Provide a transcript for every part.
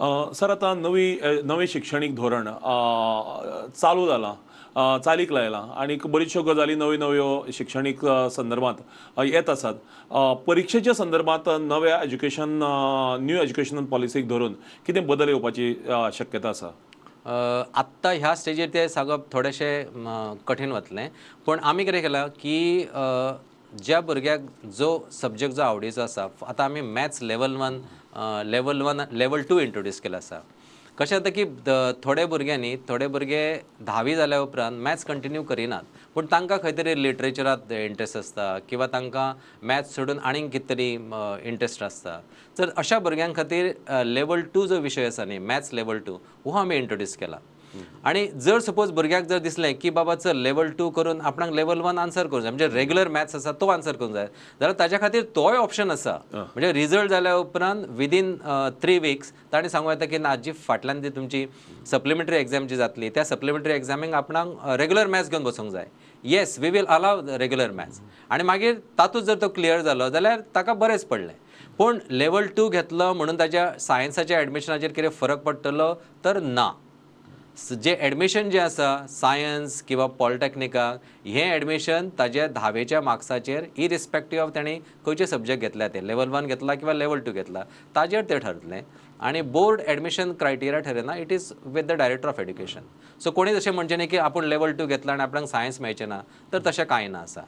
Sir आता नवे शैक्षणिक धोरण चालू जाला चालीक लायला आणि बऱ्याचशो गजाली नव्यो शैक्षणिक संदर्भात येत आसात. परीक्षेच्या संदर्भात नव्या न्यू एज्युकेशन पॉलिसीक धरून कितें बदल येवपाची शक्यता आसा? आत्ता ह्या स्टेजीर ते सांगप थोडेशें कठीण वतलें, पण आमी कितें केलां की ज्या भुरग्याक जो सब्जेक्ट जो आवडीचो आसा, आतां आमी मॅथ्स लेवल 2 इंट्रोड्यूस केला आसा. कशें जाता की थोडे भुरगे 10वी जाल्या उपरांत मॅथ्स कंटिन्यू करिनात, पूण तांकां खंय तरी लिटरेचरांत इंट्रस्ट आसता किंवा तांकां मॅथ्स सोडून आनीक कितें तरी इंट्रस्ट आसता. तर अशा भुरग्यां खातीर लेवल 2 जो विशय आसा न्ही, मॅथ्स लेवल 2 हो आमी इंट्रोड्यूस केला. आणि जर सपोज भुरग्याक जर दिसलें की बाबा चल लेवल 2 करून आपणाक लेवल 1 आन्सर करूंक जाय, म्हणजे रेग्युलर मॅथ्स आसा तो आन्सर करूंक जाय, जाल्यार ताच्या खातीर तोय ऑप्शन आसा. म्हणजे रिजल्ट जाल्या उपरांत विदीन 3 वीक्स ताणें सांगूं येता की ना जी फाटल्यान ती तुमची सप्लिमेंटरी एग्जाम जी जातली त्या सप्लिमेंटरी एग्जामीक आपणाक रेग्युलर मॅथ्स घेवन बसूंक जाय. Yes, we will allow regular maths. आणि मागीर तातूंत जर तो क्लियर जालो जाल्यार ताका बरेंच पडलें. पूण लेवल 2 घेतलो म्हणून ताच्या सायन्साच्या एडमिशनाचेर कितें फरक पडटलो तर ना. जे एडमिशन जे आसा सायन्स किंवा पॉलिटेक्निकाक हें एडमिशन ताज्या 10वेच्या मार्क्साचेर इरिस्पेक्टीव ऑफ ताणें खंयचे सब्जेक्ट घेतल्या ते लेवल 1 घेतला किंवा लेवल 2 घेतला ताजेर तें ठरतलें. आणि बोर्ड एडमिशन क्रायटेरिया ठरयना, it is with the director of education. So कोणी तशें म्हणचें न्ही की आपूण लेवल 2 घेतला आनी आपणाक सायन्स मेळचें ना, तर तशें कांय ना आसा.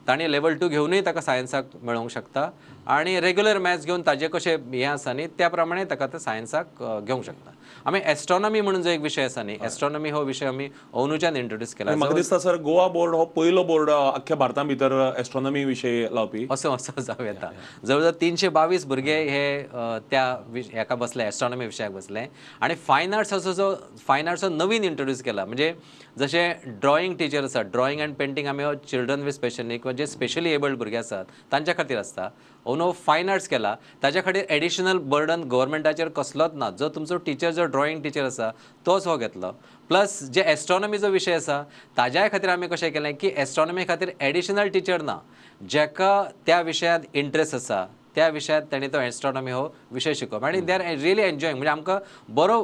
ताणें लेवल 2 घेवनूय ताका सायन्साक मेळोंक शकता आणि रेग्युलर मॅथ्स घेवन ताजें कशें हें आसा न्ही त्या प्रमाणे ताका तें सायन्साक घेवंक शकता. आमी एस्ट्रॉनॉमी म्हणून जो एक विशय आसा न्ही, एस्ट्रॉनॉमी हो विशय आमी अंदूच्यान इंट्रोड्यूस केला. म्हाका दिसता सर गोवा बोर्ड हो पयलो बोर्ड आख्ख्या भारता भितर एस्ट्रॉनॉमी विशय लावपी. असो जावं येता. जवळ 322 भुरगे हे त्या हेका बसले, एस्ट्रॉनॉमी विशयाक बसले. आणि फायन आर्ट्स नवीन इंट्रोड्यूस केला. म्हणजे जशें ड्रॉइंग टिचर आसा, ड्रॉइंग एंड पेंटींग आमी चिल्ड्रन विथ स्पेशल नीड किंवा जे स्पेशली एबल्ड भुरगे आसात तांच्या खातीर आसता. अंदू फायन आर्ट्स केला. ताच्या खातीर एडिशनल बर्डन गव्हर्मेंटाचेर कसलोच ना. जो तुमचो टिचर जो ड्रॉइंग टिचर आसा तोच हो घेतलो. प्लस जे एस्ट्रॉनॉमीचो विशय आसा ताज्या खातीर आमी कशें केलें की एस्ट्रॉनॉमी खातीर एडिशनल टिचर ना. जेका त्या विशयांत इंट्रस्ट आसा त्या विशयांत ताणें तो एस्ट्रॉनॉमी हो विशय शिकोवप आणि दे आर रियली एन्जॉयींग. म्हणजे आमकां बरो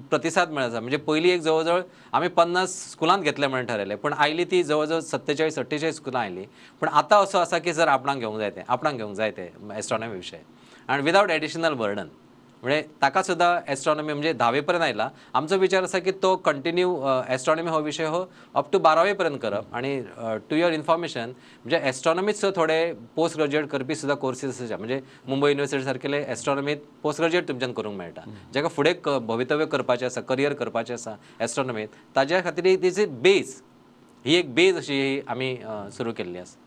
प्रतिसाद मेळटा. म्हणजे पयलीं एक जवळ जवळ आमी 50 स्कुलांत घेतले म्हणून थारायलें, पूण आयली ती जवळ जवळ 47-48 स्कुलां आयली. पूण आतां असो आसा की सर आपणाक घेवंक जाय ते एस्ट्रॉनॉमी विशय आनी विदावट एडिशनल बर्डन. म्हणजे ताका सुद्दां एस्ट्रॉनॉमी म्हणजे 10वे पर्यंत आयला. आमचो विचार आसा की तो कंटिन्यू एस्ट्रॉनॉमी हो विशय हो अप टू 12वे पर्यंत करप. आणि टू युअर इन्फॉर्मेशन म्हणजे एस्ट्रॉनॉमीचो थोडे पोस्ट ग्रॅज्युएट करपी सुद्दां कोर्सीस आसा. म्हणजे मुंबय युनिवर्सिटी सारकेले एस्ट्रॉनॉमीत पोस्ट ग्रॅज्युएट तुमच्यान करूंक मेळटा. जेका फुडें भवितव्य करपाचें आसा, करियर करपाचें आसा एस्ट्रॉनॉमीत, ताज्या खातीर दीस इज बेज, ही एक बेज अशी आमी सुरू केल्ली आसा.